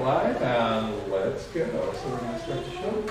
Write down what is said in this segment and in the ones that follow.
live, and let's go. So we're going to start the show.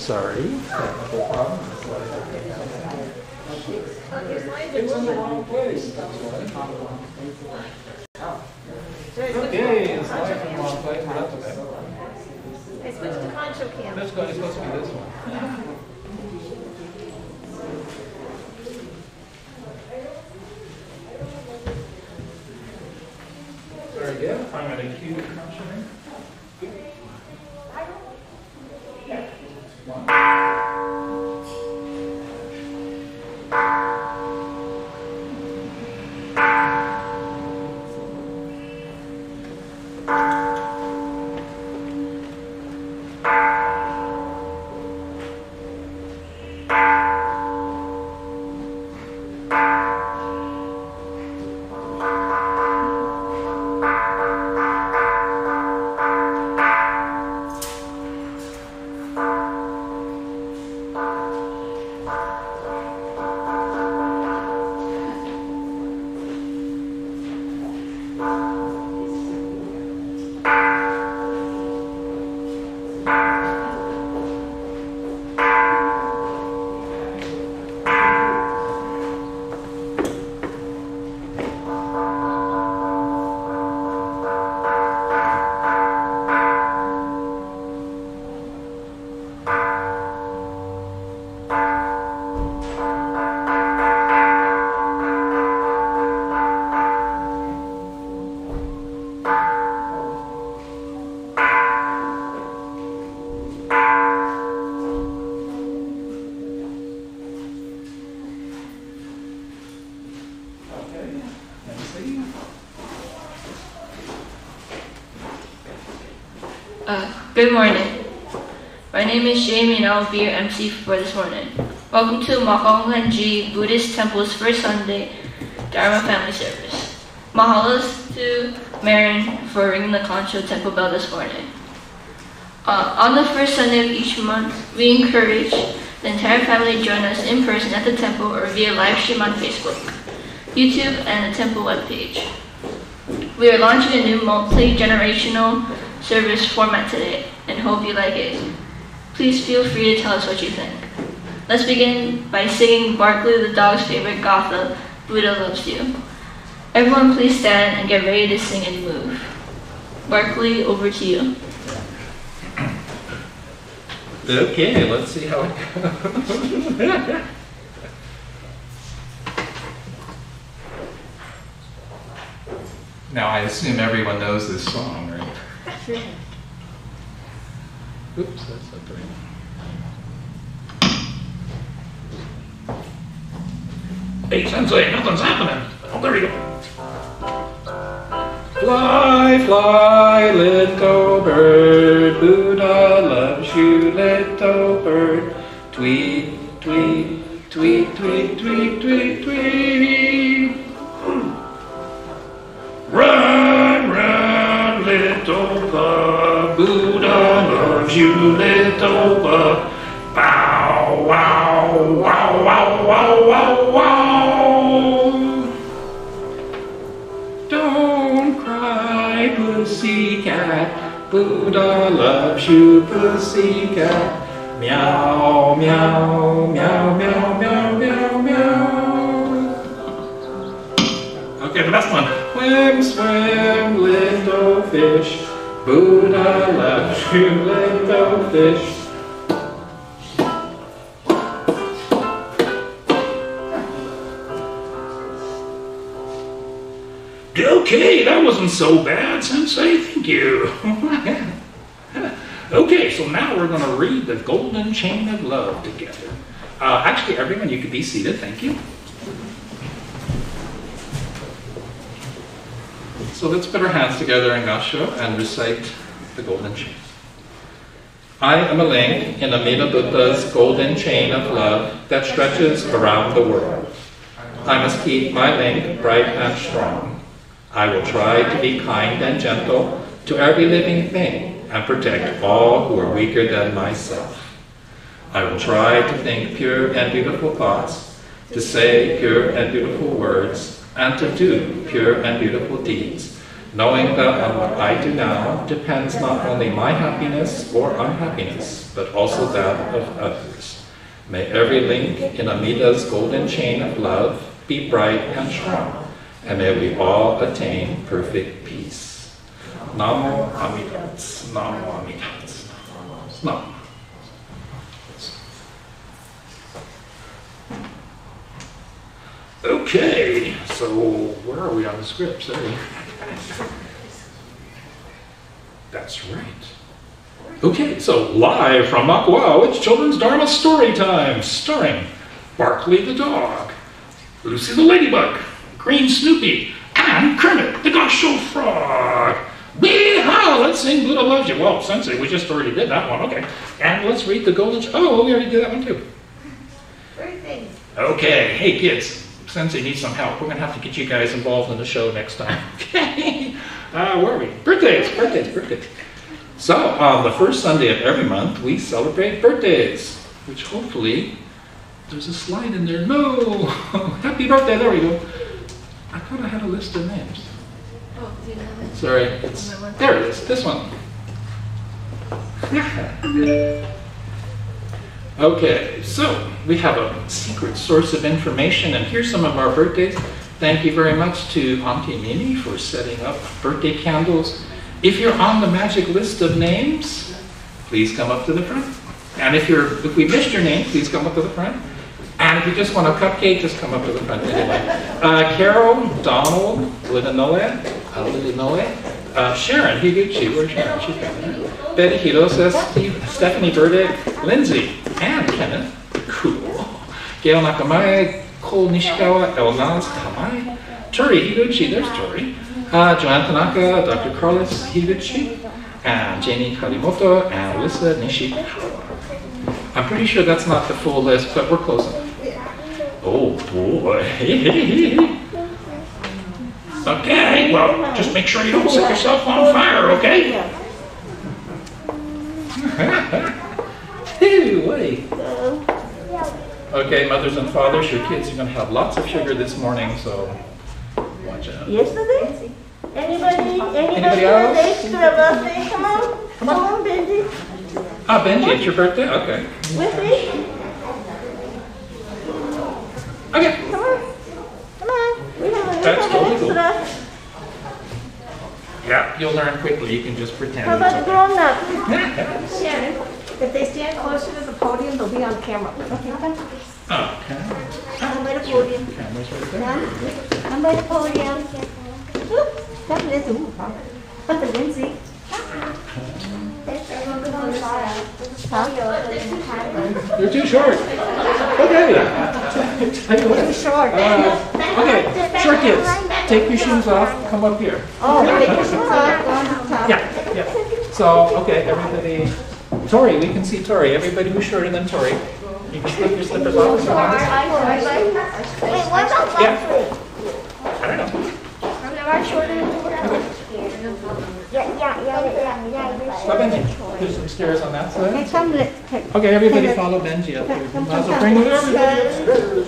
Sorry. Technical problem. It's in the wrong place. That's why. Okay, it's live in the wrong place, but that's okay. I switched to Concho Cam. It's supposed to be this one. Very good. I'm going to cue the Concho in. Good morning. My name is Jamie and I will be your MC for this morning. Welcome to Hongwanji Buddhist Temple's first Sunday Dharma family service. Mahalos to Marin for ringing the concho temple bell this morning. On the first Sunday of each month, we encourage the entire family to join us in person at the temple or via live stream on Facebook, YouTube, and the temple webpage. We are launching a new multi-generational service format today and hope you like it. Please feel free to tell us what you think. Let's begin by singing Barkley the dog's favorite Gatha, Buddha Loves You. Everyone please stand and get ready to sing and move. Barkley, over to you. Okay, let's see how it goes. Now I assume everyone knows this song, right? Sure. Oops, that's not the right one. Hey, Sensei, nothing's happening. Oh, there we go. Fly, fly, little bird, Buddha loves you, little bird. Tweet, tweet, tweet, tweet, tweet, tweet, tweet. Run, run, little bug, Buddha loves you, little bug. Bow, wow, wow, wow, wow, wow, wow. Don't cry, pussycat, Buddha loves you, pussycat. Meow, meow, meow, meow, meow, meow, meow. Okay, the best one. Swim, swim, little fish, Buddha loves you, little fish. Okay, that wasn't so bad, Sensei. Thank you. Okay, so now we're going to read the Golden Chain of Love together. Actually, everyone, you could be seated. Thank you. So let's put our hands together in Gasho and recite the Golden Chain. I am a link in Amida Buddha's golden chain of love that stretches around the world. I must keep my link bright and strong. I will try to be kind and gentle to every living thing and protect all who are weaker than myself. I will try to think pure and beautiful thoughts, to say pure and beautiful words, and to do pure and beautiful deeds, knowing that on what I do now depends not only my happiness or unhappiness, but also that of others. May every link in Amida's golden chain of love be bright and strong, and may we all attain perfect peace. Namo Amida Butsu, Namo Amida Butsu, Namo. Okay, so where are we on the script? Sorry. That's right. Okay, so live from Makawao, it's Children's Dharma Story Time, starring Barkley the dog, Lucy the ladybug, Green Snoopy, and Kermit the Gosho frog. Wee-haw! Let's sing Buddha Loves You. Well, Sensei, we just already did that one. Okay, and let's read the Golden. Oh, we already did that one too. Birthdays. Okay, hey kids. Sensei needs some help. We're going to have to get you guys involved in the show next time. Okay. Where are we? Birthdays, birthdays, birthdays. So, on the first Sunday of every month, we celebrate birthdays, which hopefully, there's a slide in there. No! Happy birthday, there we go. I thought I had a list of names. Oh, do you have it? Sorry, there it is, this one. Okay, so we have a secret source of information, and here's some of our birthdays. Thank you very much to Auntie Mimi for setting up birthday candles. If you're on the magic list of names, please come up to the front. And if we missed your name, please come up to the front. And if you just want a cupcake, just come up to the front anyway. Carol, Donald, Illinois, Sharon Higuchi, where's Sharon? She's down there. Betty Hirosa, Stephanie Burdick, Lindsay, and Kenneth. Cool. Gail Nakamae, Cole Nishikawa, Elnaz Tamai, Tori Higuchi, there's Tori. Joanne Tanaka, Dr. Carlos Higuchi, and Jenny Karimoto, and Alyssa Nishikawa. I'm pretty sure that's not the full list, but we're close enough. Oh boy. Okay, well, just make sure you don't set yourself on fire, okay? Hey, wait. Okay, mothers and fathers, your kids are going to have lots of sugar this morning, so watch out. Yesterday? Anybody else? Extra birthday? Come on. Come on, Benji. Ah, Benji, it's your birthday? Okay. With me? Okay. Come on. Come on. We have That's totally cool. extra. Yeah, you'll learn quickly. You can just pretend. How about the it's grown up? okay. Shannon, if they stand closer to the podium, they'll be on camera. Okay, come. Okay. Come by the podium. Camera's right there. Come by the podium. That is Lindsay. You're too short. Okay. Tell you what. Too short. Okay, short kids, take your shoes off. Come up here. Oh, take your shoes off. Go on the top. Yeah, yeah. So, okay, everybody. Tori, we can see Tori. Everybody who's shorter than Tori. You can slip your slippers off if you want. Wait, what about Yeah. I don't know. Stop Benji. There's some stairs on that Okay, side. come, let's take. Okay, everybody follow Benji up here. Might as well bring everybody upstairs.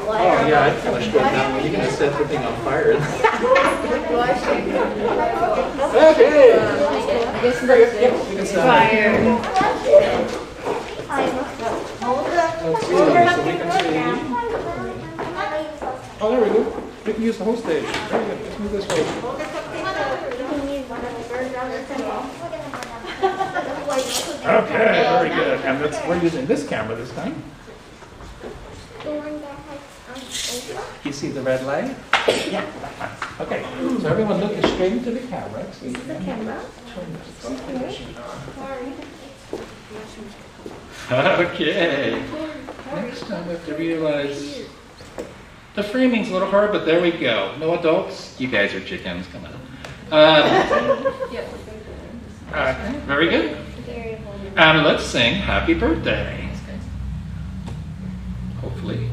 Oh yeah, I'd kind of straight down. You're going to set the thing on fire. Okay. Yep, you can sit down. Let's see, so we can see. Oh, there we go. We can use the whole stage. Very good. Let's move this way. Okay, very good. And we're using this camera this time. You see the red light? Yeah. Okay. So everyone look straight into the camera. Excuse me. Okay. Next time we have to realize the framing's a little hard, but there we go. No adults? You guys are chickens. Come on. Okay, very good. And let's sing Happy Birthday. Hopefully.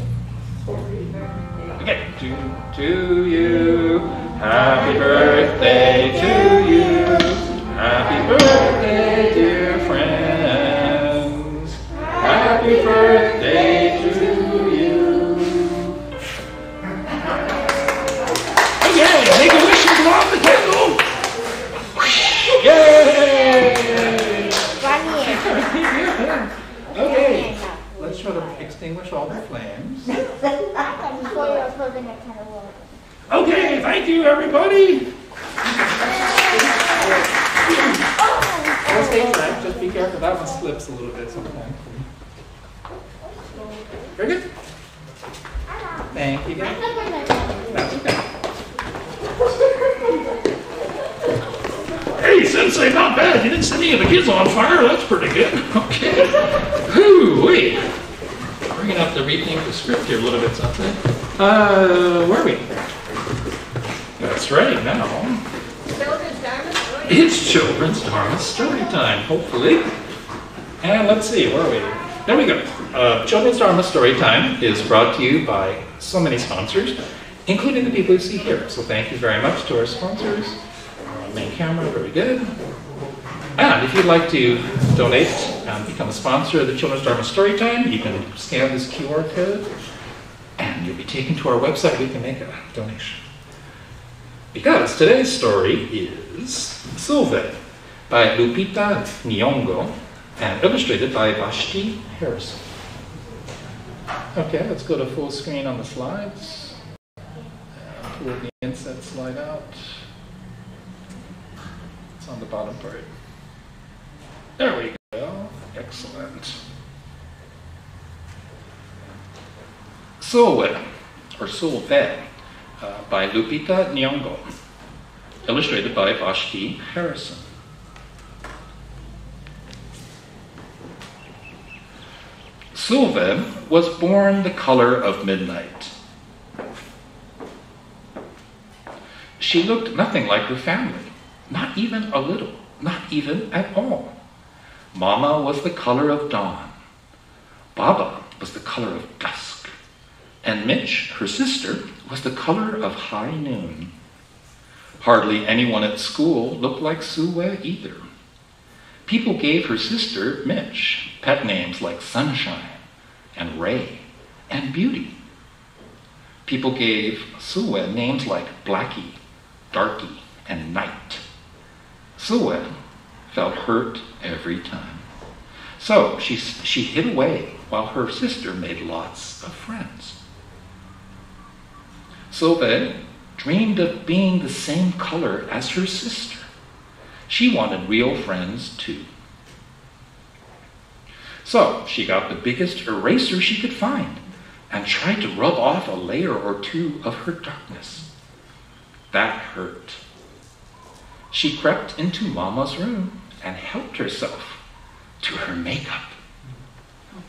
Okay. To you. Happy birthday to you. Happy birthday, dear friends. Happy birthday to you. Okay, make a wish and blow out the candle. Yay! Okay, let's try to extinguish all the flames. Okay, thank you, everybody. I'll stay back. Just be careful. That one slips a little bit sometimes. Very good. Thank you, guys. That's okay. Hey, Sensei, not bad. You didn't set any of the kids on fire. That's pretty good. Okay. Whew, wait. We're going to have to rethink the script here a little bit, something. Where are we? That's right, now. It's Children's Dharma Story Time, hopefully. And let's see, where are we? There we go. Children's Dharma Story Time is brought to you by so many sponsors, including the people you see here. So thank you very much to our sponsors. Main camera, very good. And if you'd like to donate and become a sponsor of the Children's Dharma Story Time, you can scan this QR code and you'll be taken to our website. We can make a donation. Because today's story is Silve by Lupita Nyong'o and illustrated by Vashti Harrison. Okay, let's go to full screen on the slides. And pull the inset slide out. It's on the bottom part. There we go. Excellent. Silve, or Silve, by Lupita Nyong'o, illustrated by Vashti Harrison. Silve was born the color of midnight. She looked nothing like her family, not not even a little, not even at all. Mama was the color of dawn. Baba was the color of dusk. And Mitch, her sister, was the color of high noon. Hardly anyone at school looked like Sue either. People gave her sister, Mitch, pet names like Sunshine and Ray and Beauty. People gave Sue names like Blackie, Darky, and Night. Sue felt hurt every time. So she hid away while her sister made lots of friends. Sue dreamed of being the same color as her sister. She wanted real friends too. So she got the biggest eraser she could find and tried to rub off a layer or two of her darkness. That hurt. She crept into Mama's room and helped herself to her makeup.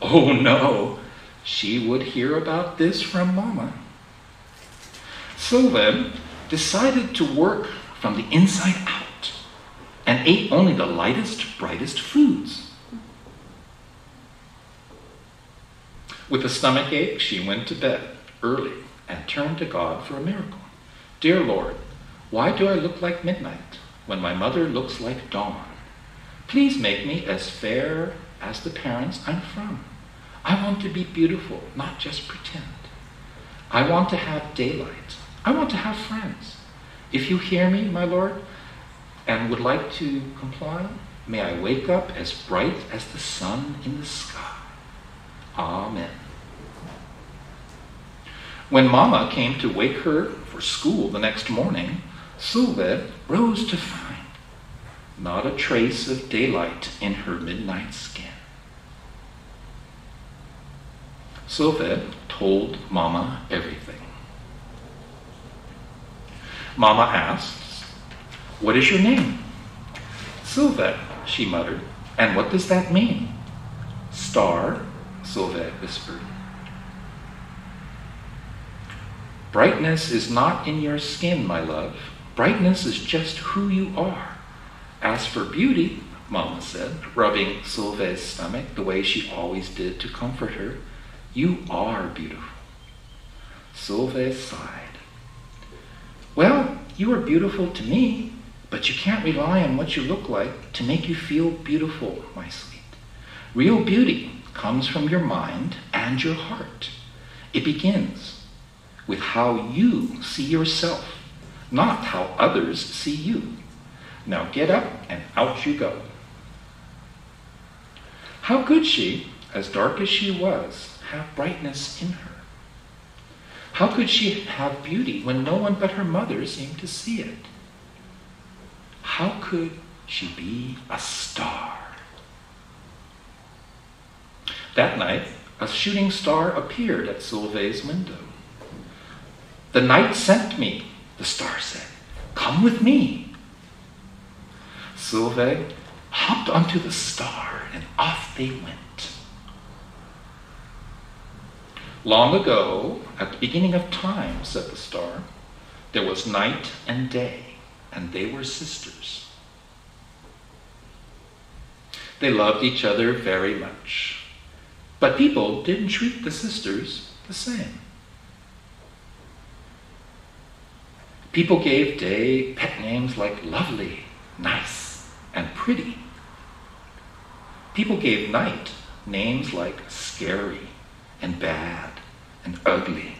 Oh no, she would hear about this from Mama. Sue decided to work from the inside out and ate only the lightest, brightest foods. With a stomach ache, she went to bed early and turned to God for a miracle. Dear Lord, why do I look like midnight when my mother looks like dawn? Please make me as fair as the parents I'm from. I want to be beautiful, not just pretend. I want to have daylight. I want to have friends. If you hear me, my Lord, and would like to comply, may I wake up as bright as the sun in the sky. Amen. When Mama came to wake her for school the next morning, Sue rose to find not a trace of daylight in her midnight skin. Sue told Mama everything. Mama asked, "What is your name?" "Sue," she muttered. "And what does that mean?" "Star," Sue whispered. "Brightness is not in your skin, my love. Brightness is just who you are. As for beauty," Mama said, rubbing Sue's stomach the way she always did to comfort her, "you are beautiful." Sue sighed. "Well, you are beautiful to me, but you can't rely on what you look like to make you feel beautiful, my sweet. Real beauty comes from your mind and your heart. It begins with how you see yourself, not how others see you. Now get up and out you go." How could she, as dark as she was, have brightness in her? How could she have beauty when no one but her mother seemed to see it? How could she be a star? That night, a shooting star appeared at Sue's window. "The night sent me," the star said. "Come with me." Sue hopped onto the star and off they went. "Long ago, at the beginning of time," said the star, "there was night and day, and they were sisters. They loved each other very much, but people didn't treat the sisters the same. People gave Day pet names like Lovely, Nice, and Pretty. People gave Night names like Scary and Bad and Ugly.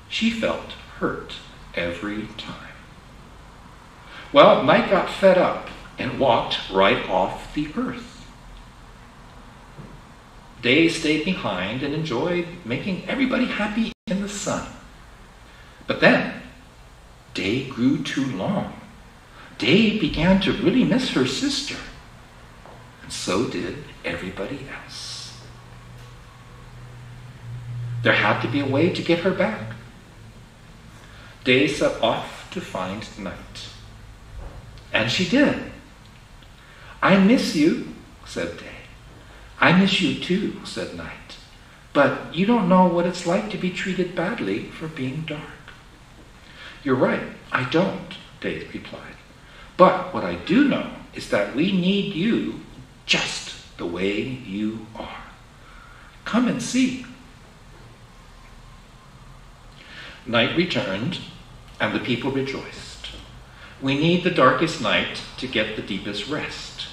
She felt hurt every time. Well, Night got fed up and walked right off the earth. Day stayed behind and enjoyed making everybody happy in the sun. But then, Day grew too long. Day began to really miss her sister, and so did everybody else. There had to be a way to get her back. Day set off to find Night. And she did. "I miss you," said Day. "I miss you too," said Night. "But you don't know what it's like to be treated badly for being dark." "You're right, I don't," Day replied. But what I do know is that we need you just the way you are. Come and see. Night returned, and the people rejoiced. We need the darkest night to get the deepest rest.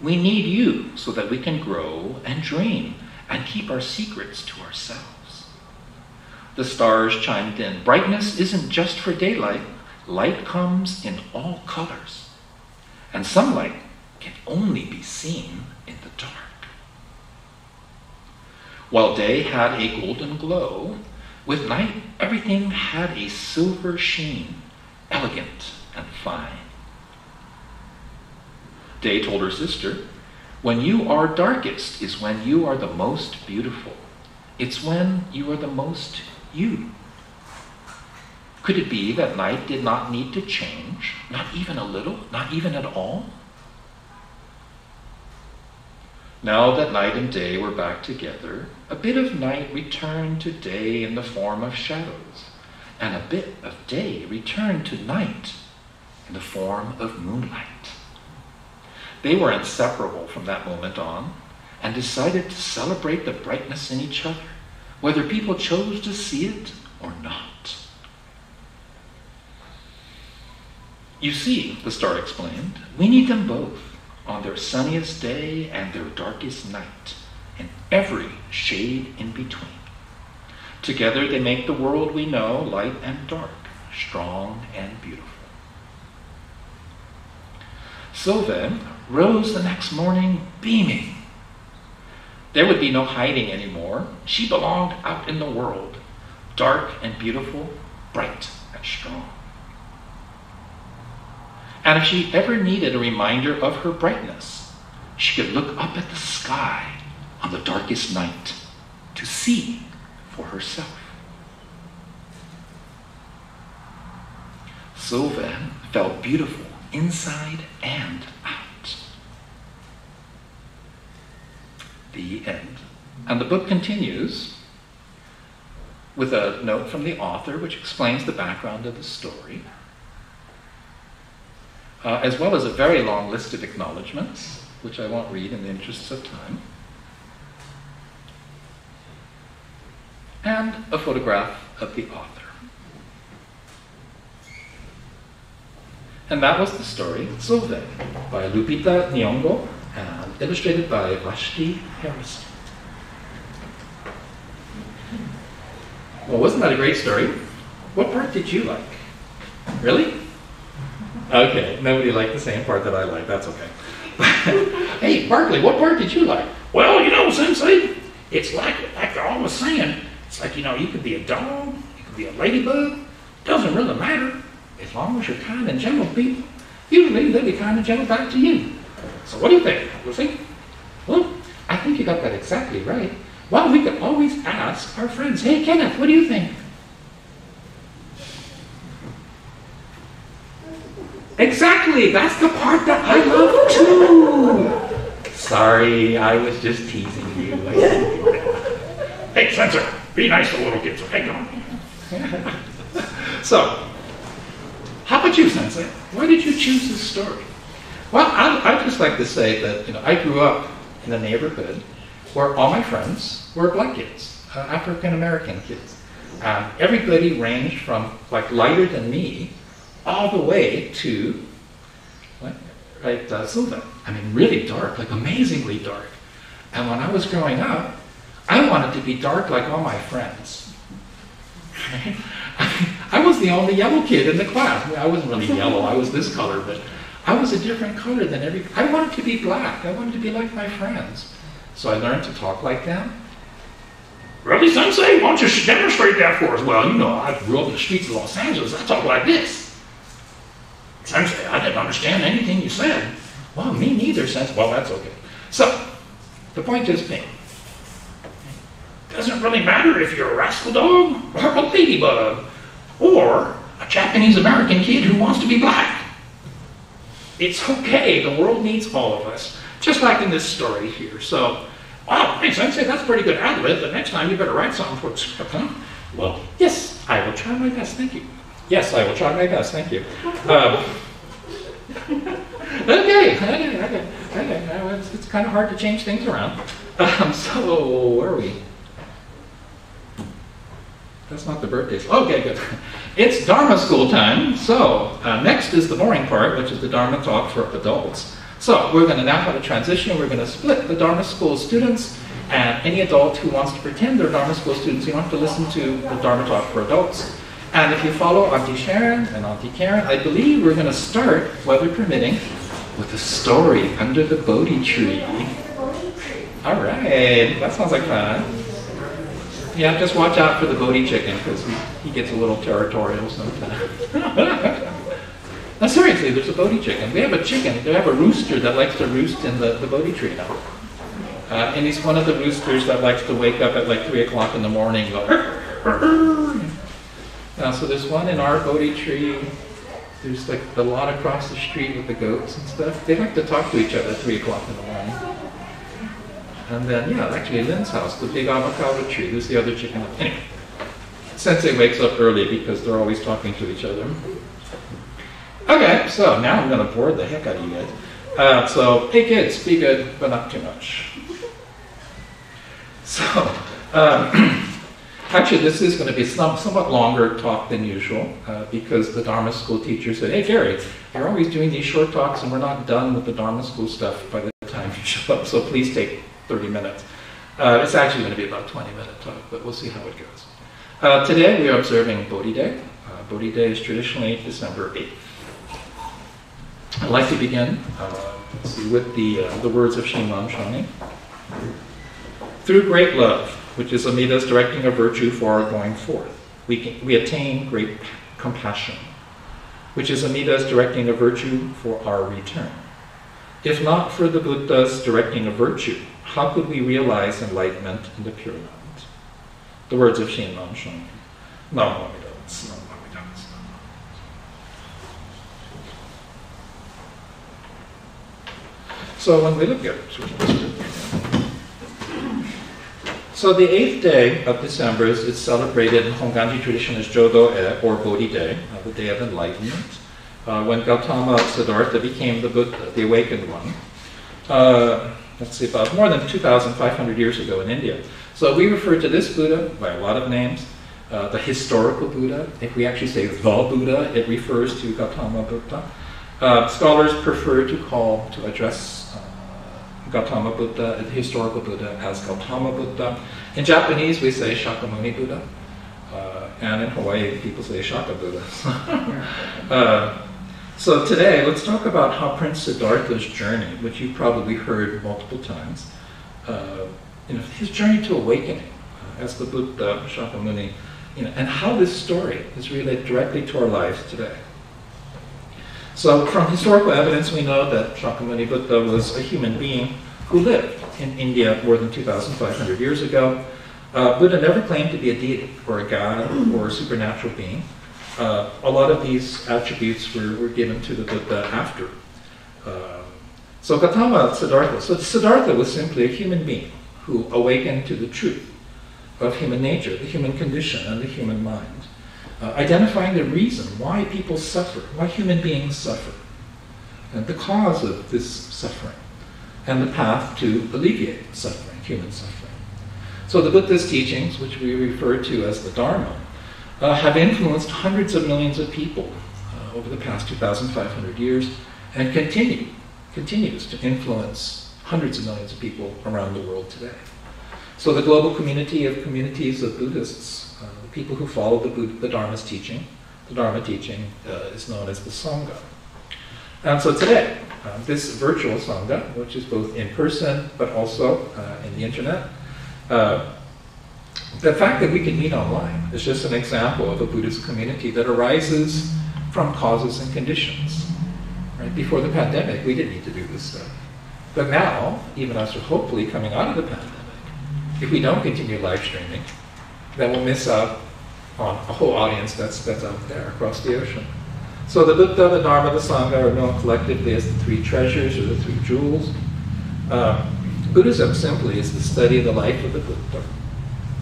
We need you so that we can grow and dream and keep our secrets to ourselves. The stars chimed in. Brightness isn't just for daylight. Light comes in all colors. And some light can only be seen in the dark. While day had a golden glow, with night everything had a silver sheen, elegant and fine. Day told her sister, when you are darkest is when you are the most beautiful. It's when you are the most you. Could it be that night did not need to change? Not even a little? Not even at all? Now that night and day were back together, a bit of night returned to day in the form of shadows, and a bit of day returned to night in the form of moonlight. They were inseparable from that moment on, and decided to celebrate the brightness in each other, whether people chose to see it or not. You see, the star explained, we need them both on their sunniest day and their darkest night, and every shade in between. Together they make the world we know, light and dark, strong and beautiful. So then, rose the next morning beaming. There would be no hiding anymore. She belonged out in the world, dark and beautiful, bright and strong. And if she ever needed a reminder of her brightness, she could look up at the sky on the darkest night to see for herself. So then felt beautiful inside and out. The end. And the book continues with a note from the author which explains the background of the story, as well as a very long list of acknowledgments, which I won't read in the interests of time, and a photograph of the author. And that was the story, Sove, by Lupita Nyong'o, and illustrated by Vashti Harrison. Well, wasn't that a great story? What part did you like? Really? Okay, nobody liked the same part that I liked. That's okay. Hey, Barkley, what part did you like? Well, Sensei, it's like I was saying, it's like, you could be a dog, you could be a ladybug. Doesn't really matter. As long as you're kind and gentle to people, usually they'll be kind and gentle back to you. So what do you think, Lucy? Well, I think you got that exactly right. Well, we could always ask our friends, hey, Kenneth, what do you think? Exactly, that's the part that I love too. Sorry, I was just teasing you. Hey, Spencer, be nice to little kids. Hey, come on. So, how about you, Sensei? Why did you choose this story? Well, I'd just like to say that I grew up in a neighborhood where all my friends were black kids, African American kids. Everybody ranged from lighter than me all the way to silver. I mean, really dark, amazingly dark. And when I was growing up, I wanted to be dark like all my friends. I was the only yellow kid in the class. I mean, I wasn't really yellow, I was this color, but I was a different color than I wanted to be black. I wanted to be like my friends. So I learned to talk like them. Really, Sensei? Why don't you demonstrate that for us? Well, I grew up in the streets of Los Angeles. I talk like this. Sensei, I didn't understand anything you said. Well, me neither, Sensei. Well, that's okay. So, the point is being, doesn't really matter if you're a rascal dog or a ladybug or a Japanese American kid who wants to be black. It's okay. The world needs all of us, just like in this story here. So, wow, hey, Sensei, that's pretty good ad-lib, but next time you better write something for the script, huh? Well, yes, I will try my best. Thank you. Yes, I will try my best. Thank you. Well, it's kind of hard to change things around. So, where are we? That's not the birthdays. Okay, good. It's Dharma school time. So, next is the boring part, which is the Dharma talk for adults. So, we're going to now have a transition. We're going to split the Dharma school students, and any adult who wants to pretend they're Dharma school students, you don't have to listen to the Dharma talk for adults. And if you follow Auntie Sharon and Auntie Karen, I believe we're going to start, weather permitting, with a story under the Bodhi tree. All right, that sounds like fun. Yeah, just watch out for the Bodhi chicken, because he gets a little territorial sometimes. Now seriously, there's a Bodhi chicken. We have a chicken, we have a rooster that likes to roost in the Bodhi tree now. And he's one of the roosters that likes to wake up at like 3 o'clock in the morning and go, so there's one in our Bodhi tree. There's like a lot across the street with the goats and stuff. They like to talk to each other at 3 o'clock in the morning. And then, yeah, actually Lynn's house, the big Makawao tree, there's the other chicken. Anyway, Sensei wakes up early because they're always talking to each other. Okay, so now I'm going to bore the heck out of you guys. So, hey kids, be good, but not too much. So, actually this is going to be somewhat longer talk than usual because the Dharma school teacher said, hey Gary, you're always doing these short talks and we're not done with the Dharma school stuff by the time you show up, so please take 30 minutes. It's actually going to be about a 20-minute talk, but we'll see how it goes. Today we are observing Bodhi Day. Bodhi Day is traditionally December 8th. I'd like to begin with the words of Shinran Shani. Through great love, which is Amida's directing of virtue for our going forth, we attain great compassion, which is Amida's directing of virtue for our return. If not for the Buddha's directing of virtue, how could we realize enlightenment in the Pure Land? The words of Shinran Shani. No. So when we look at so the 8th day of December is celebrated in Hongwanji tradition as Jodo-e, or Bodhi Day, the Day of Enlightenment, when Gautama Siddhartha became the Buddha, the awakened one. Let's see, about more than 2,500 years ago in India. So we refer to this Buddha by a lot of names. The historical Buddha, if we actually say the Buddha, it refers to Gautama Buddha. Scholars prefer to address Gautama Buddha, the historical Buddha, as Gautama Buddha. In Japanese, we say Shakyamuni Buddha, and in Hawaii, people say Shaka Buddha. So today, let's talk about how Prince Siddhartha's journey, which you've probably heard multiple times, his journey to awakening as the Buddha, Shakyamuni, and how this story is related directly to our lives today. So from historical evidence, we know that Shakyamuni Buddha was a human being who lived in India more than 2,500 years ago. Buddha never claimed to be a deity or a god or a supernatural being. A lot of these attributes were given to the Buddha after. So Gautama Siddhartha. So Siddhartha was simply a human being who awakened to the truth of human nature, the human condition, and the human mind. Identifying the reason why people suffer, why human beings suffer, and the cause of this suffering, and the path to alleviate suffering, human suffering. So the Buddha's teachings, which we refer to as the Dharma, have influenced hundreds of millions of people over the past 2,500 years, and continues to influence hundreds of millions of people around the world today. So the global communities of Buddhists, people who follow the Dharma's teaching, the Dharma teaching is known as the Sangha. And so today, this virtual Sangha, which is both in person but also in the internet, the fact that we can meet online is just an example of a Buddhist community that arises from causes and conditions. Right? Before the pandemic, we didn't need to do this stuff. But now, even as we're hopefully coming out of the pandemic, if we don't continue live streaming, then we'll miss out on a whole audience that's out there across the ocean. So the Buddha, the Dharma, the Sangha are known collectively as the three treasures or the three jewels. Buddhism simply is the study of the life of the Buddha,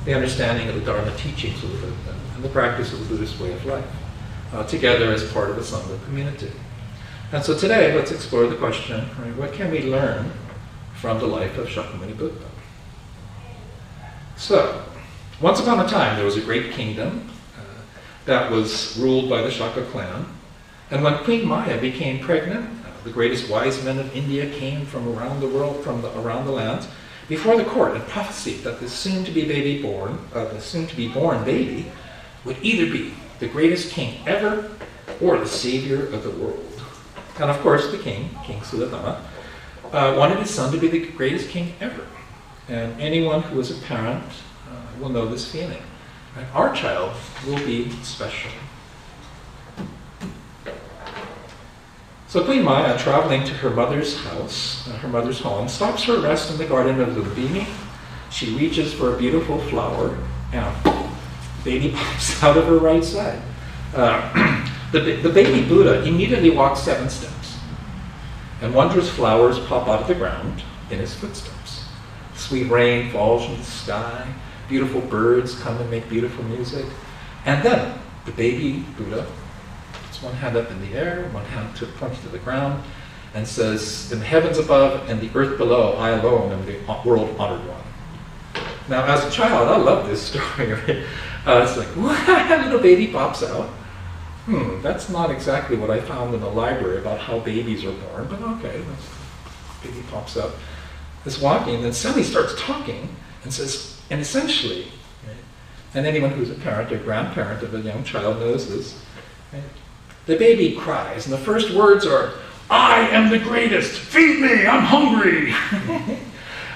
the understanding of the Dharma teachings of the Buddha, and the practice of the Buddhist way of life, together as part of a Sangha community. And so today, let's explore the question, right, what can we learn from the life of Shakyamuni Buddha? So, once upon a time, there was a great kingdom that was ruled by the Shaka clan. And when Queen Maya became pregnant, the greatest wise men of India came from around the world, from around the land, before the court and prophesied that the soon-to-be born baby would either be the greatest king ever or the savior of the world. And of course, the king, King Suddhodana, wanted his son to be the greatest king ever. And anyone who is a parent will know this feeling. Right? Our child will be special. So Queen Maya, traveling to her mother's house, her mother's home, stops for a rest in the garden of Lumbini. She reaches for a beautiful flower, and the baby pops out of her right side. The baby Buddha immediately walks 7 steps, and wondrous flowers pop out of the ground in his footsteps. Sweet rain falls from the sky, beautiful birds come and make beautiful music, and then the baby Buddha puts one hand up in the air, one hand points to the ground, and says, "In the heavens above and the earth below, I alone am the world-honored one." Now, as a child, I love this story. Right? It's like, what? Little baby pops out. That's not exactly what I found in the library about how babies are born, but okay, baby pops up. Is walking, and then suddenly starts talking and says, and essentially, right, and anyone who's a parent or grandparent of a young child knows this, right, the baby cries, and the first words are, "I am the greatest, feed me, I'm hungry."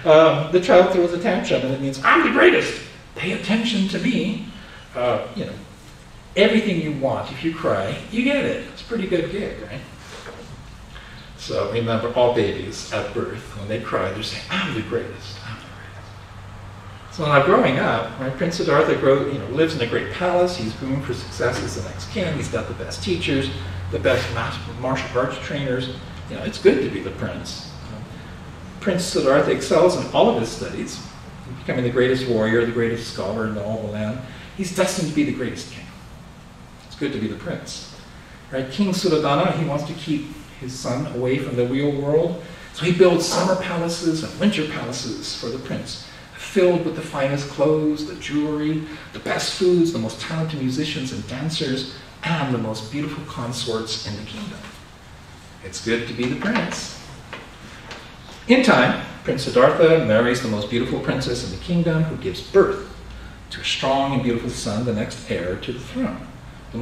The child throws a tantrum, and it means, "I'm the greatest, pay attention to me." Everything you want, if you cry, you get it. It's a pretty good gig, right? So remember, all babies at birth, when they cry, they're saying, "I'm the greatest, I'm the greatest." So now growing up, right, Prince Siddhartha lives in a great palace. He's groomed for success as the next king. He's got the best teachers, the best martial arts trainers. It's good to be the prince. Prince Siddhartha excels in all of his studies, becoming the greatest warrior, the greatest scholar in all the land. He's destined to be the greatest king. It's good to be the prince. Right? King Suddhodana, he wants to keep his son away from the real world, so he builds summer palaces and winter palaces for the prince, filled with the finest clothes, the jewelry, the best foods, the most talented musicians and dancers, and the most beautiful consorts in the kingdom. It's good to be the prince. In time, Prince Siddhartha marries the most beautiful princess in the kingdom, who gives birth to a strong and beautiful son, the next heir to the throne. To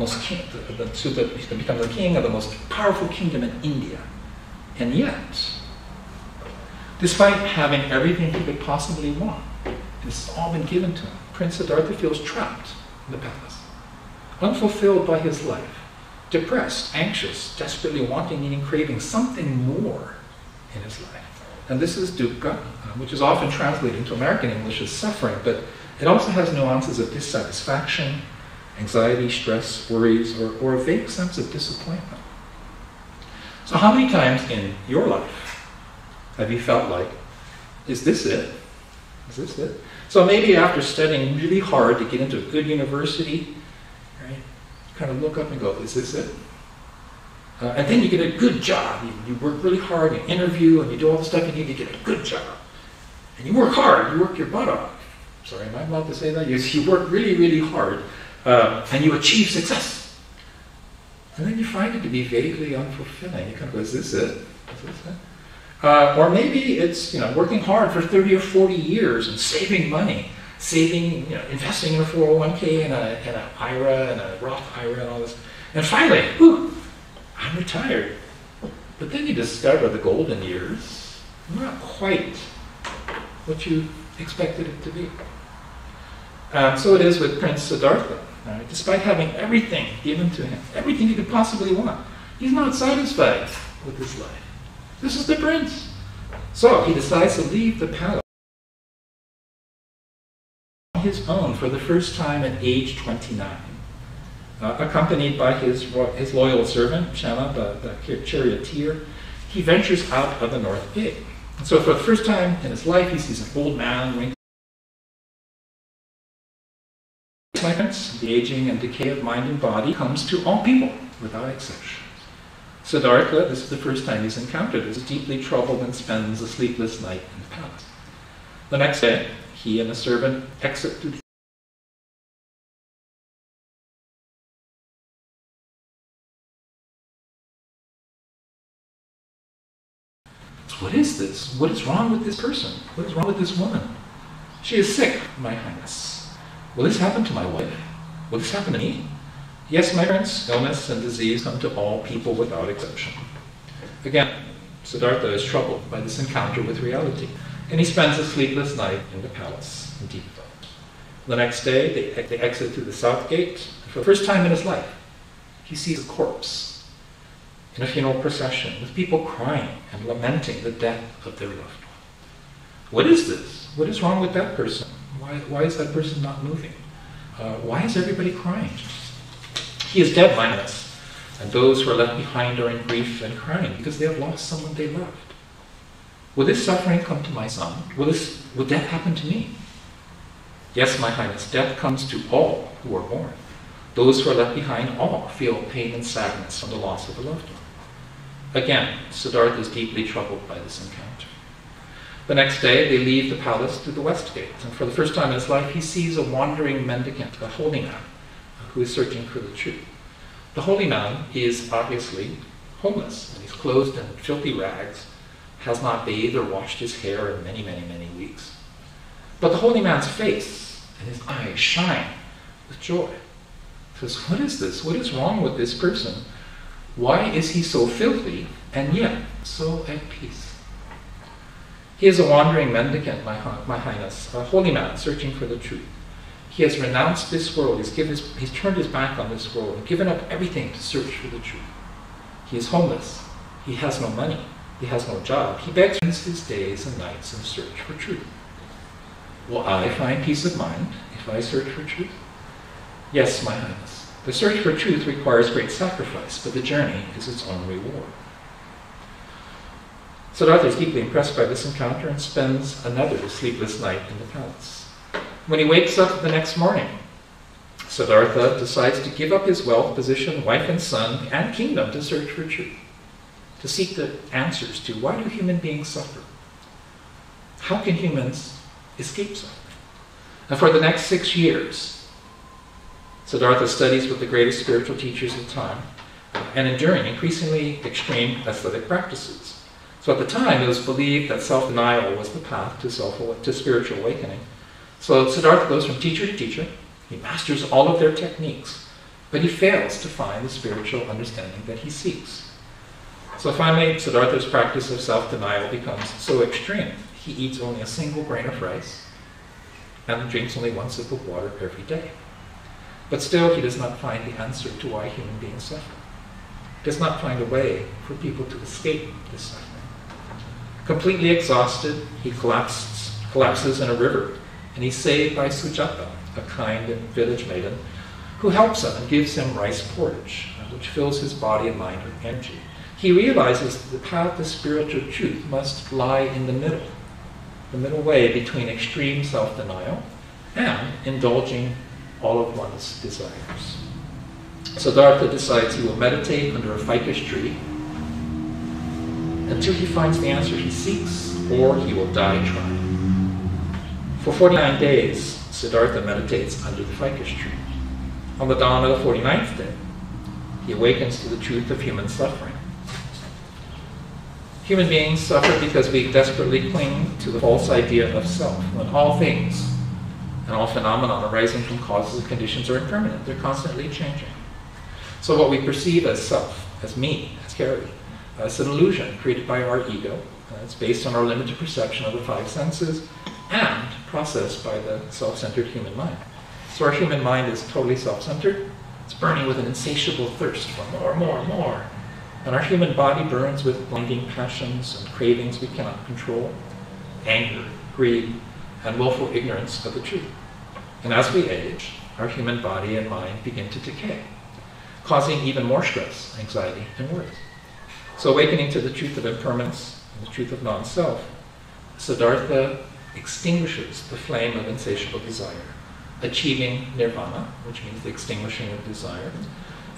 become the king of the most powerful kingdom in India. And yet, despite having everything he could possibly want, it's all been given to him, Prince Siddhartha feels trapped in the palace, unfulfilled by his life, depressed, anxious, desperately wanting, needing, craving something more in his life. And this is dukkha, which is often translated into American English as suffering, but it also has nuances of dissatisfaction, anxiety, stress, worries, or a vague sense of disappointment. So how many times in your life have you felt like, is this it? Is this it? So maybe after studying really hard to get into a good university, right, you kind of look up and go, is this it? And then you get a good job. You work really hard, you interview, and you do all the stuff you need to get a good job. And you work hard, you work your butt off. Sorry, am I allowed to say that? You work really, really hard. And you achieve success. And then you find it to be vaguely unfulfilling. You kind of go, is this it? Is this it? Or maybe it's working hard for 30 or 40 years and saving money, investing in a 401k and an IRA and a Roth IRA and all this. And finally, I'm retired. But then you discover the golden years are not quite what you expected it to be. So it is with Prince Siddhartha. Despite having everything given to him, everything he could possibly want, he's not satisfied with his life. This is the prince. So he decides to leave the palace on his own for the first time at age 29, accompanied by his loyal servant, Chana, the charioteer. He ventures out of the north gate. And so for the first time in his life, he sees an old man, the aging and decay of mind and body comes to all people without exception. Siddhartha, this is the first time he's encountered, is deeply troubled and spends a sleepless night in the palace. The next day, he and a servant exit through the What is this? What is wrong with this person? What is wrong with this woman? She is sick, my highness. Will this happen to my wife? Will this happen to me? Yes, my prince, illness and disease come to all people without exception. Again, Siddhartha is troubled by this encounter with reality, and he spends a sleepless night in the palace in deep thought. The next day, they exit through the south gate. For the first time in his life, he sees a corpse in a funeral procession with people crying and lamenting the death of their loved one. What is this? What is wrong with that person? Why is that person not moving? Why is everybody crying? He is dead, my highness, and those who are left behind are in grief and crying because they have lost someone they loved. Will this suffering come to my son? Will death happen to me? Yes, my highness, death comes to all who are born. Those who are left behind all feel pain and sadness from the loss of a loved one. Again, Siddhartha is deeply troubled by this encounter. The next day, they leave the palace through the west gate, and for the first time in his life, he sees a wandering mendicant, a holy man, who is searching for the truth. The holy man is obviously homeless, and he's clothed in filthy rags, has not bathed or washed his hair in many, many, many weeks. But the holy man's face and his eyes shine with joy. He says, what is this? What is wrong with this person? Why is he so filthy and yet so at peace? He is a wandering mendicant, my highness, a holy man searching for the truth. He has renounced this world. He's turned his back on this world and given up everything to search for the truth. He is homeless. He has no money. He has no job. He begs his days and nights in search for truth. Will I find peace of mind if I search for truth? Yes, my highness. The search for truth requires great sacrifice, but the journey is its own reward. Siddhartha is deeply impressed by this encounter and spends another sleepless night in the palace. When he wakes up the next morning, Siddhartha decides to give up his wealth, position, wife and son, and kingdom to search for truth, to seek the answers to why do human beings suffer? How can humans escape suffering? And for the next 6 years, Siddhartha studies with the greatest spiritual teachers of the time and enduring increasingly extreme ascetic practices. So at the time, it was believed that self-denial was the path to spiritual awakening. So Siddhartha goes from teacher to teacher. He masters all of their techniques, but he fails to find the spiritual understanding that he seeks. So finally, Siddhartha's practice of self-denial becomes so extreme, he eats only a single grain of rice and drinks only 1 sip of water every day. But still, he does not find the answer to why human beings suffer. He does not find a way for people to escape this suffering. Completely exhausted, he collapses in a river, and he's saved by Sujata, a kind village maiden, who helps him and gives him rice porridge, which fills his body and mind with energy. He realizes that the path to spiritual truth must lie in the middle way between extreme self-denial and indulging all of one's desires. Siddhartha decides he will meditate under a ficus tree until he finds the answer he seeks, or he will die trying. For 49 days, Siddhartha meditates under the ficus tree. On the dawn of the 49th day, he awakens to the truth of human suffering. Human beings suffer because we desperately cling to the false idea of self, when all things and all phenomena arising from causes and conditions are impermanent. They're constantly changing. So what we perceive as self, as me, as Carrie, it's an illusion created by our ego. It's based on our limited perception of the 5 senses and processed by the self-centered human mind. So our human mind is totally self-centered. It's burning with an insatiable thirst for more, more, more. And our human body burns with blinding passions and cravings we cannot control, anger, greed, and willful ignorance of the truth. And as we age, our human body and mind begin to decay, causing even more stress, anxiety, and worry. So awakening to the truth of impermanence and the truth of non-self, Siddhartha extinguishes the flame of insatiable desire, achieving nirvana, which means the extinguishing of desire,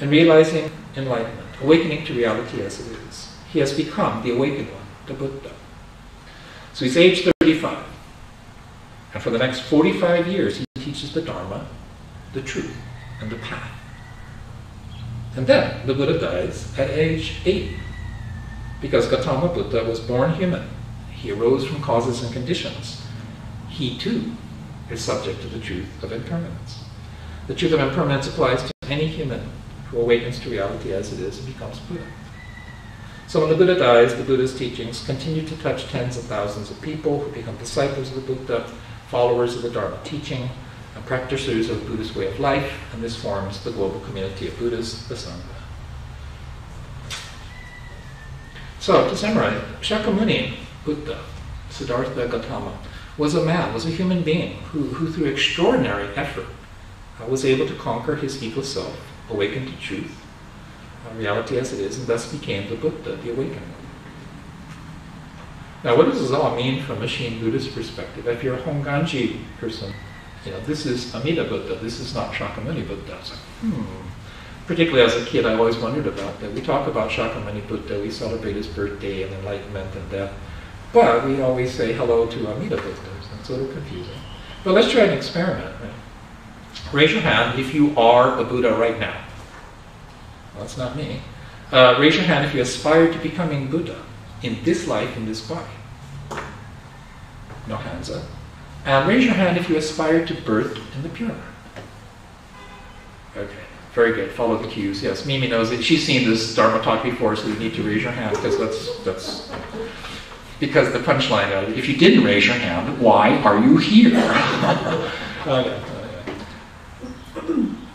and realizing enlightenment, awakening to reality as it is. He has become the awakened one, the Buddha. So he's age 35. And for the next 45 years, he teaches the Dharma, the truth, and the path. And then the Buddha dies at age 80. Because Gautama Buddha was born human. He arose from causes and conditions. He too is subject to the truth of impermanence. The truth of impermanence applies to any human who awakens to reality as it is and becomes Buddha. So when the Buddha dies, the Buddha's teachings continue to touch tens of thousands of people who become disciples of the Buddha, followers of the Dharma teaching, and practitioners of the Buddhist way of life, and this forms the global community of Buddhas, the Sangha. So, to summarize, Shakyamuni Buddha, Siddhartha Gautama, was a man, was a human being who through extraordinary effort was able to conquer his ego self, awaken to truth, reality as it is, and thus became the Buddha, the awakened one. Now, what does this all mean from a Shin Buddhist perspective? If you're a Hongwanji person, this is Amida Buddha, this is not Shakyamuni Buddha. So, Particularly as a kid, I always wondered about that. We talk about Shakyamuni Buddha, we celebrate his birthday and enlightenment and death, but we always say hello to Amida Buddha. So it's a little confusing. But let's try an experiment. Right? Raise your hand if you are a Buddha right now. Well, that's not me. Raise your hand if you aspire to becoming Buddha in this life, in this body. No hands up. And raise your hand if you aspire to birth in the Pure Land. Okay. Very good. Follow the cues. Yes, Mimi knows it. She's seen this Dharma talk before, so you need to raise your hand because that's because the punchline of it. If you didn't raise your hand, why are you here?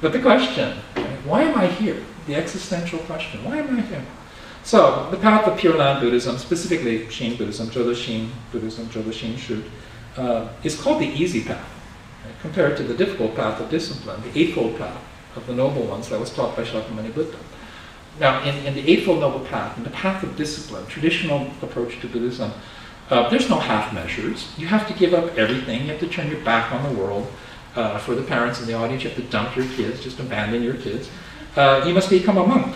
But the question, why am I here? The existential question. Why am I here? So the path of Pure Land Buddhism, specifically Shin Buddhism, Jodo Shin Buddhism, Jodo Shin Shu, is called the easy path, right? Compared to the difficult path of discipline, the Eightfold Path of the Noble Ones that was taught by Shakyamuni Buddha. Now, in the Eightfold Noble Path, in the path of discipline, traditional approach to Buddhism, there's no half measures. You have to give up everything. You have to turn your back on the world. For the parents in the audience, you have to dump your kids, just abandon your kids. You must become a monk,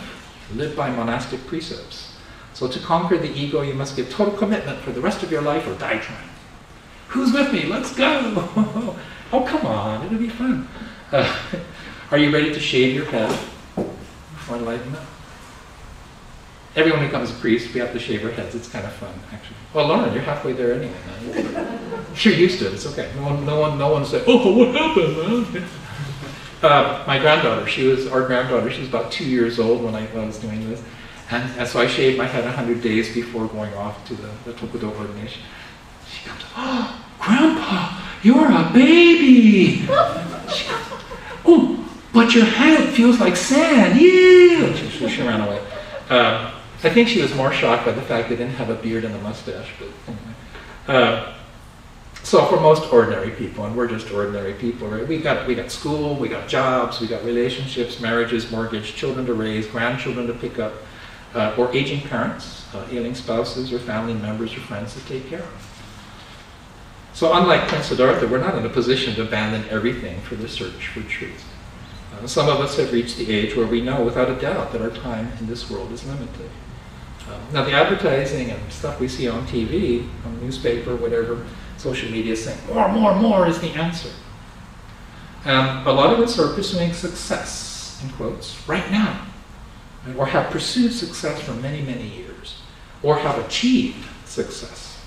live by monastic precepts. So to conquer the ego, you must give total commitment for the rest of your life or die trying. Who's with me? Let's go! Oh, come on, it'll be fun. Are you ready to shave your head for enlightenment? Everyone who becomes a priest, we have to shave our heads. It's kind of fun, actually. Well, Lauren, you're halfway there anyway. You're used to it. It's okay. No one said, "Oh, what happened, man?" My granddaughter, our granddaughter. She was about 2 years old when I was doing this, and so I shaved my head 100 days before going off to the Tokudo ordination. She comes, "Oh, Grandpa, you're a baby." She goes, "Oh. But your head feels like sand." Yeah! She ran away. I think she was more shocked by the fact they didn't have a beard and a mustache. But anyway. So for most ordinary people, and we're just ordinary people, right? We got school, we got jobs, we got relationships, marriages, mortgage, children to raise, grandchildren to pick up, or aging parents, ailing spouses, or family members or friends to take care of. So unlike Prince Siddhartha, we're not in a position to abandon everything for the search for truth. Some of us have reached the age where we know without a doubt that our time in this world is limited. Now the advertising and stuff we see on TV, on newspaper, whatever, social media is saying, more is the answer. And a lot of us are pursuing success, in quotes, right now. Or have pursued success for many, many years. Or have achieved success.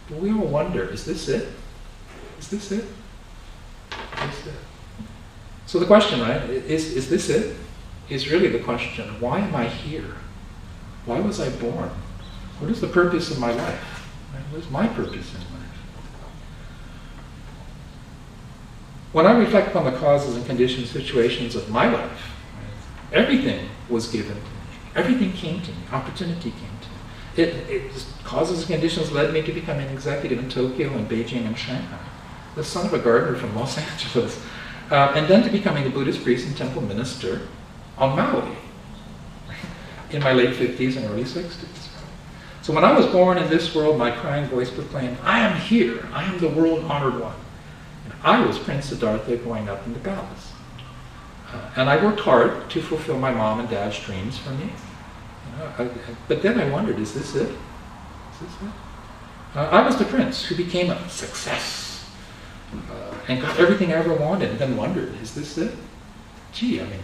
But we all wonder, is this it? Is this it? Is this it? So the question, right, is this it? Is really the question, why am I here? Why was I born? What is the purpose of my life? Right? What is my purpose in life? When I reflect upon the causes and conditions, situations of my life, right, everything was given to me. Everything came to me. Opportunity came to me. Causes and conditions led me to become an executive in Tokyo and Beijing and Shanghai. The son of a gardener from Los Angeles. And then to becoming a Buddhist priest and temple minister on Maui in my late 50s and early 60s. So when I was born in this world, my crying voice proclaimed, "I am here, I am the world honored one." And I was Prince Siddhartha growing up in the palace. And I worked hard to fulfill my mom and dad's dreams for me. But then I wondered, is this it? Is this it? I was the prince who became a success and got everything I ever wanted, and then wondered, is this it? Gee, I mean,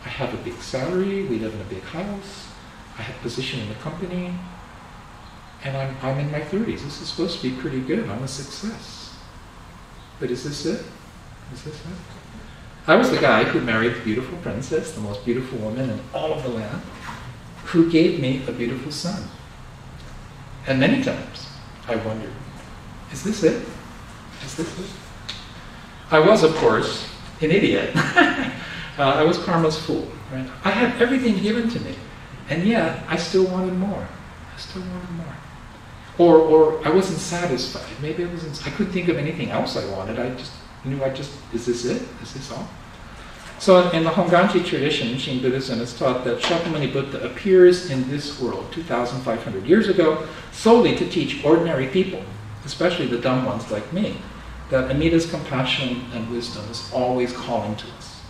I have a big salary, we live in a big house, I have a position in the company, and I'm in my 30s. This is supposed to be pretty good. I'm a success. But is this it? Is this it? I was the guy who married the beautiful princess, the most beautiful woman in all of the land, who gave me a beautiful son. And many times I wondered, is this it? Is this it? I was, of course, an idiot. I was karma's fool. Right? I had everything given to me, and yet I still wanted more. I still wanted more. Or I wasn't satisfied. Maybe I couldn't think of anything else I wanted. I just knew is this it? Is this all? So in the Hongwanji tradition, Shin Buddhism is taught that Shakyamuni Buddha appears in this world 2,500 years ago solely to teach ordinary people, especially the dumb ones like me, that Amida's compassion and wisdom is always calling to us,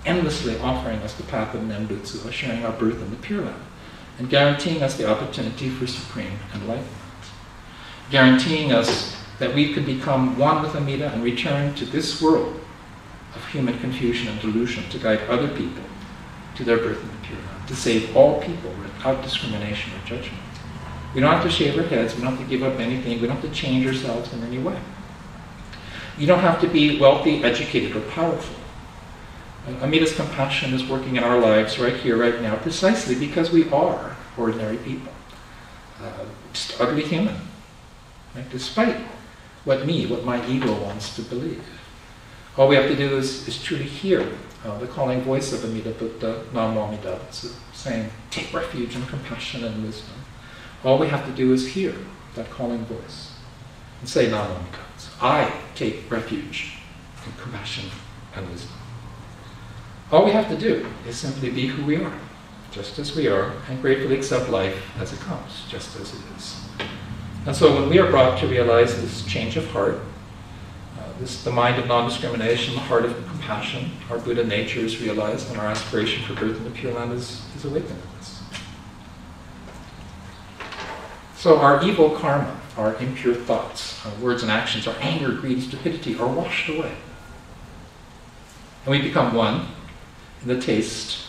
endlessly offering us the path of Nembutsu, assuring our birth in the Pure Land, and guaranteeing us the opportunity for supreme enlightenment, guaranteeing us that we could become one with Amida and return to this world of human confusion and delusion to guide other people to their birth in the Pure Land, to save all people without discrimination or judgment. We don't have to shave our heads, we don't have to give up anything, we don't have to change ourselves in any way. You don't have to be wealthy, educated, or powerful. Amida's compassion is working in our lives right here, right now, precisely because we are ordinary people, just utterly human, right? Despite what my ego wants to believe. All we have to do is truly hear the calling voice of Amida Buddha, Namo Amida Butsu, saying, take refuge in compassion and wisdom. All we have to do is hear that calling voice and say, Namo Amida Butsu, I take refuge in compassion and wisdom. All we have to do is simply be who we are, just as we are, and gratefully accept life as it comes, just as it is. And so when we are brought to realize this change of heart, the mind of non-discrimination, the heart of compassion, our Buddha nature is realized, and our aspiration for birth in the Pure Land is awakened in us. So our evil karma, our impure thoughts, our words and actions, our anger, greed, stupidity are washed away. And we become one in the taste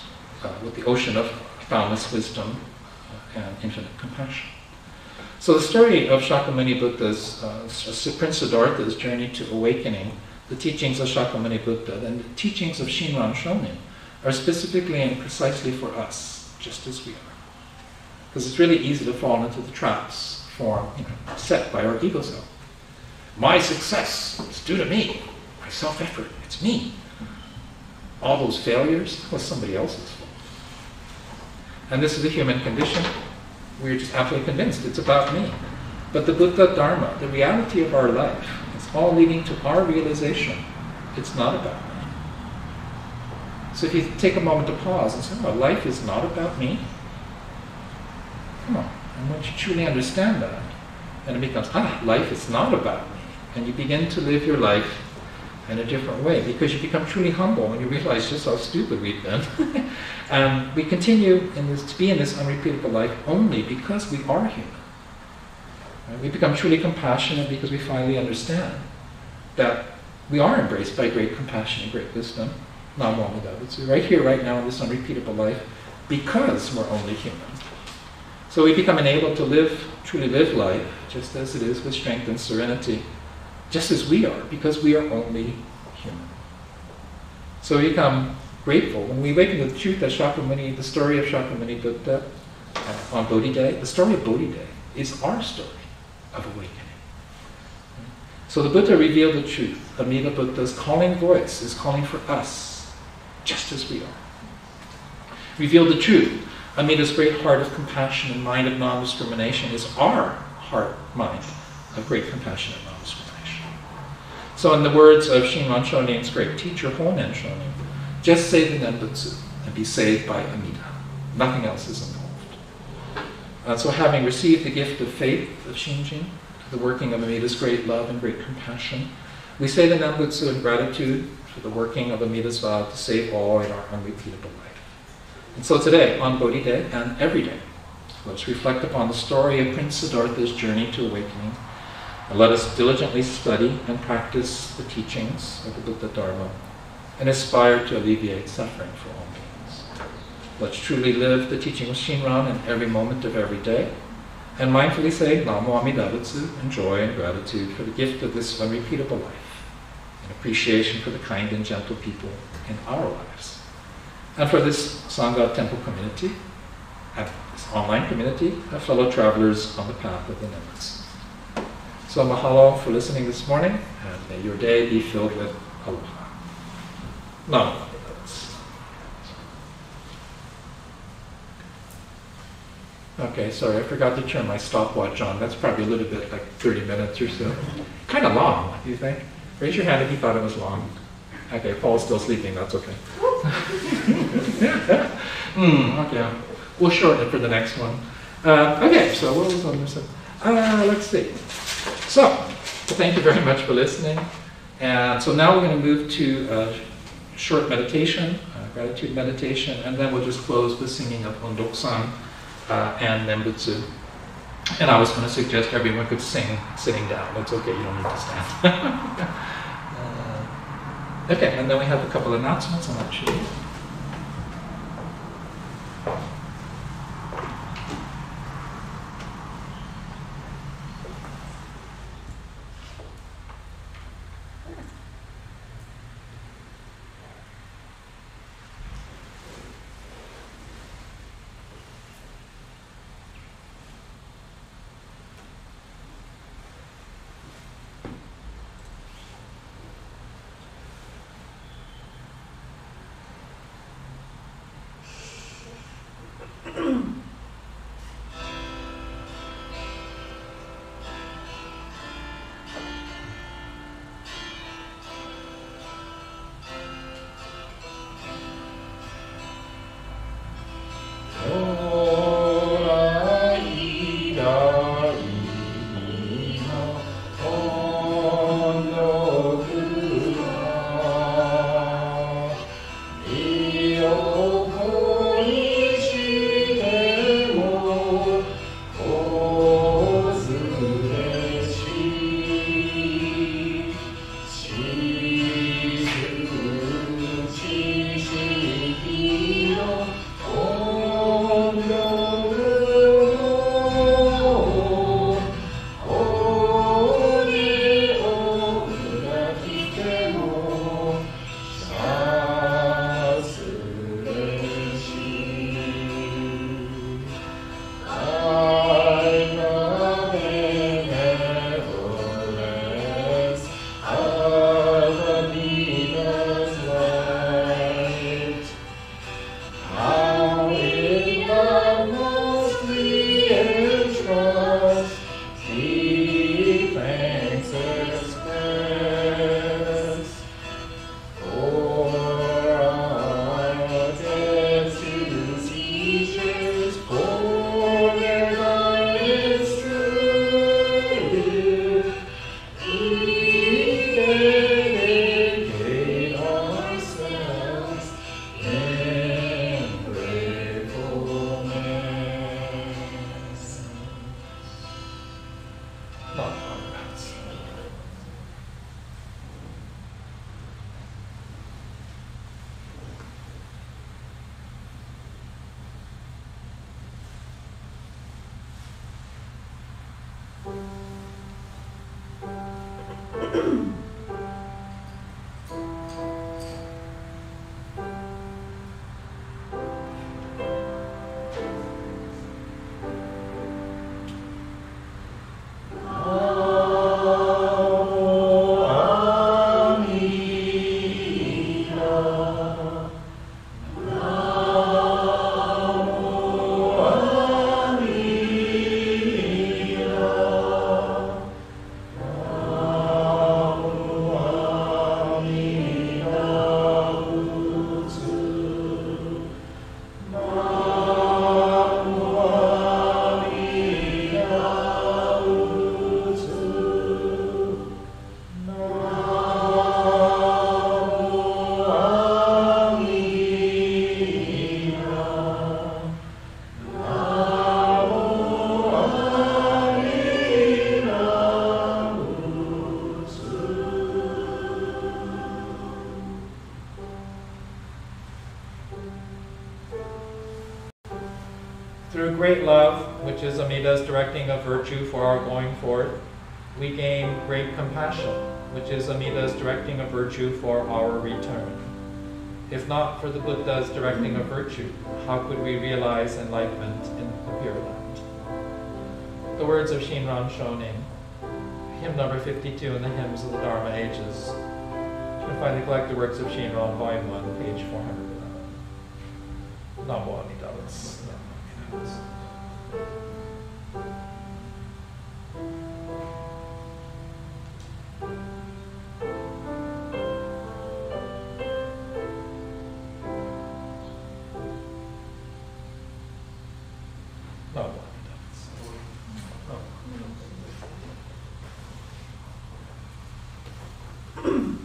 with the ocean of boundless wisdom and infinite compassion. So the story of Shakyamuni Buddha's, Prince Siddhartha's journey to awakening, the teachings of Shakyamuni Buddha, and the teachings of Shinran Shonin are specifically and precisely for us, just as we are. Because it's really easy to fall into the traps set by our ego self. My success is due to me, my self-effort, it's me. All those failures was somebody else's fault. And this is the human condition. We're just absolutely convinced it's about me. But the Buddha Dharma, the reality of our life, is all leading to our realization it's not about me. So if you take a moment to pause and say, oh, life is not about me. Come on. And once you truly understand that, then it becomes, life is not about me. And you begin to live your life in a different way, because you become truly humble when you realize just how stupid we've been. And we continue to be in this unrepeatable life only because we are human. Right? We become truly compassionate because we finally understand that we are embraced by great compassion and great wisdom. Namo Amida Butsu, right here, right now in this unrepeatable life, because we're only human. So we become enabled to truly live life just as it is, with strength and serenity, just as we are, because we are only human. So we become grateful. When we awaken to the truth that Shakyamuni, the story of Shakyamuni Buddha on Bodhi Day, the story of Bodhi Day is our story of awakening. So the Buddha revealed the truth. Amida Buddha's calling voice is calling for us, just as we are. Revealed the truth. Amida's great heart of compassion and mind of non-discrimination is our heart, mind of great compassion and non-discrimination. So in the words of Shinran Shonin's great teacher, Honen Shonin, just say the Nembutsu and be saved by Amida. Nothing else is involved. So having received the gift of faith of Shinjin, the working of Amida's great love and great compassion, we say the Nembutsu in gratitude for the working of Amida's vow to save all in our unrepeatable life. And so today, on Bodhi Day and every day, let's reflect upon the story of Prince Siddhartha's journey to awakening, and let us diligently study and practice the teachings of the Buddha Dharma and aspire to alleviate suffering for all beings. Let's truly live the teaching of Shinran in every moment of every day, and mindfully say Namo Amida Butsu in joy and gratitude for the gift of this unrepeatable life, and appreciation for the kind and gentle people in our lives, and for this Sangha temple community, and this online community of fellow travelers on the path of the Nimbus. So mahalo for listening this morning, and may your day be filled with aloha. Namo. Okay, sorry, I forgot to turn my stopwatch on. That's probably a little bit like 30 minutes or so. Kind of long, do you think? Raise your hand if you thought it was long. Okay, Paul's still sleeping, that's okay. Okay, we'll shorten it for the next one. Okay, so what was on this? Let's see. So, thank you very much for listening. And so now we're going to move to a short meditation, gratitude meditation, and then we'll just close with singing of Ondoksan and Nembutsu. And I was going to suggest everyone could sing sitting down. That's okay, you don't need to stand. Okay, and then we have a couple announcements. I'm actually. Through great love, which is Amida's directing of virtue for our going forth, we gain great compassion, which is Amida's directing of virtue for our return. If not for the Buddha's directing of virtue, how could we realize enlightenment in the Pure Land? The words of Shinran Shonin, hymn number 52 in the Hymns of the Dharma Ages. You can find the collected works of Shinran, volume 1, page 411. Namo Amida Butsu.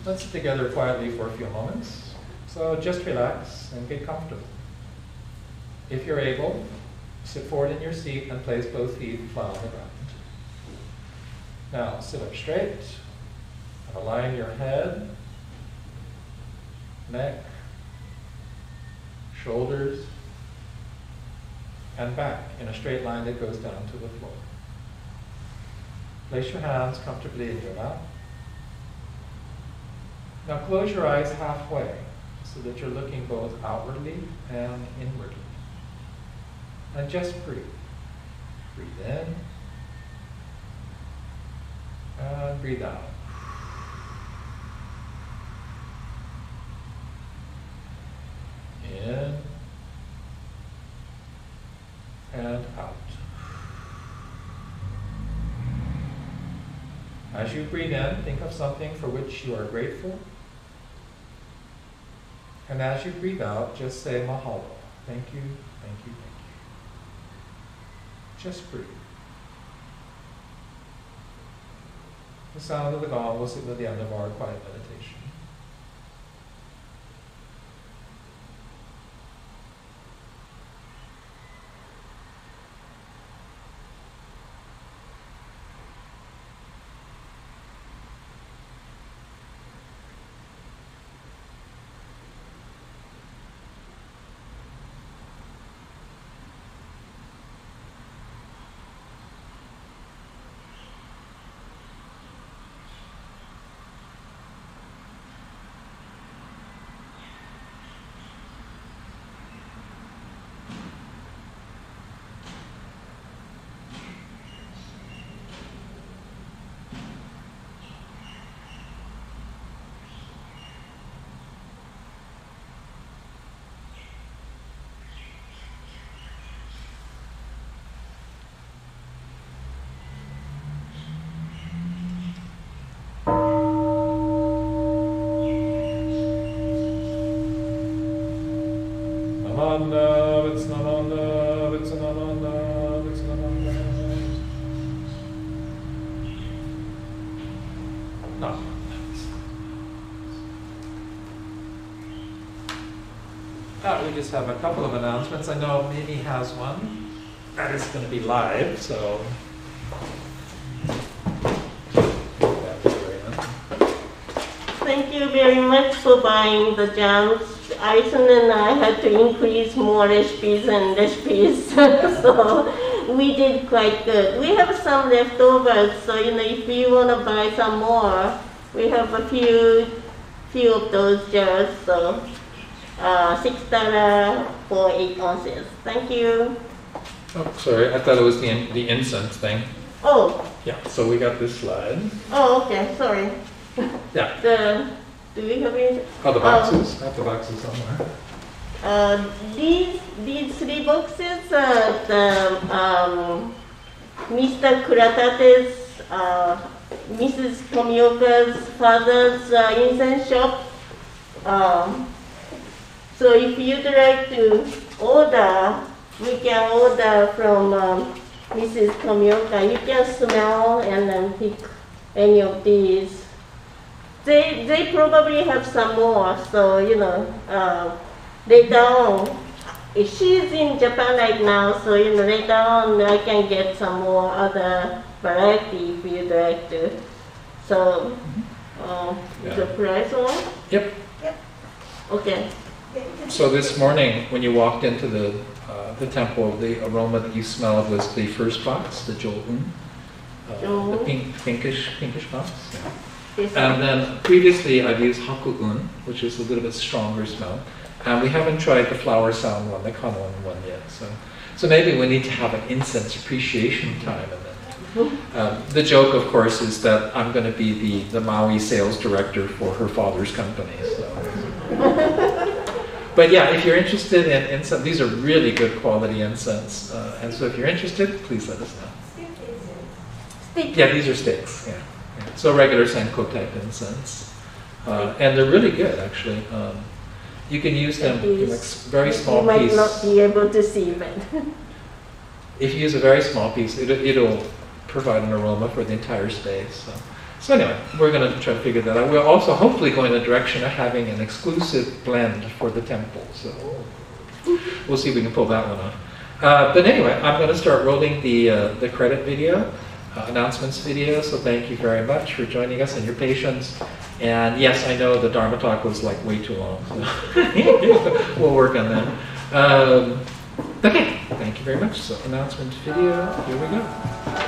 Let's sit together quietly for a few moments. So just relax and get comfortable. If you're able, sit forward in your seat and place both feet flat on the ground. Now sit up straight and align your head, neck, shoulders, and back in a straight line that goes down to the floor. Place your hands comfortably in your lap. Now close your eyes halfway so that you're looking both outwardly and inwardly. And just breathe. Breathe in and breathe out. In and out. As you breathe in, think of something for which you are grateful. And as you breathe out, just say mahalo. Thank you, thank you, thank you. Just breathe. The sound of the gong will signal the end of our quiet meditation. We just have a couple of announcements. I know Mimi has one that is going to be live, so. Thank you very much for buying the jams. Aisen and I had to increase more recipes and recipes, so we did quite good. We have some leftovers, so if you want to buy some more, we have a few of those jars. So. $6 for 8 ounces. Thank you. Oh, sorry, I thought it was the incense thing. Oh. Yeah, so we got this slide. Oh, okay, sorry. Yeah. Do we have it? Oh, the boxes? I have the boxes somewhere. These 3 boxes Mr. Kuratate's, Mrs. Tomioka's father's incense shop. So if you'd like to order, we can order from Mrs. Tomioka. You can smell and then pick any of these. They probably have some more, so later on, she's in Japan right now, so later on I can get some more other variety if you'd like to. So, the price one? Yep. Okay. So this morning, when you walked into the the temple, the aroma that you smelled was the first box, the joun, the pinkish box. Yeah. And then previously I've used haku-un, which is a little bit stronger smell. And we haven't tried the flower sound one, the kanon one yet. So maybe we need to have an incense appreciation time. And then, the joke, of course, is that I'm going to be the Maui sales director for her father's company. So. But yeah, if you're interested in incense, these are really good quality incense. And so if you're interested, please let us know. Yeah, these are sticks. Yeah. So regular Senko type incense. And they're really good, actually. You can use them in like very small pieces. You might not be able to see, but... If you use a very small piece, it'll provide an aroma for the entire space. So anyway, we're going to try to figure that out. We're also hopefully going in the direction of having an exclusive blend for the temple. So we'll see if we can pull that one off. But anyway, I'm going to start rolling the credit video. Announcements video, so thank you very much for joining us and your patience. And yes, I know the Dharma talk was like way too long, so we'll work on that. Okay, thank you very much. So announcements video, here we go.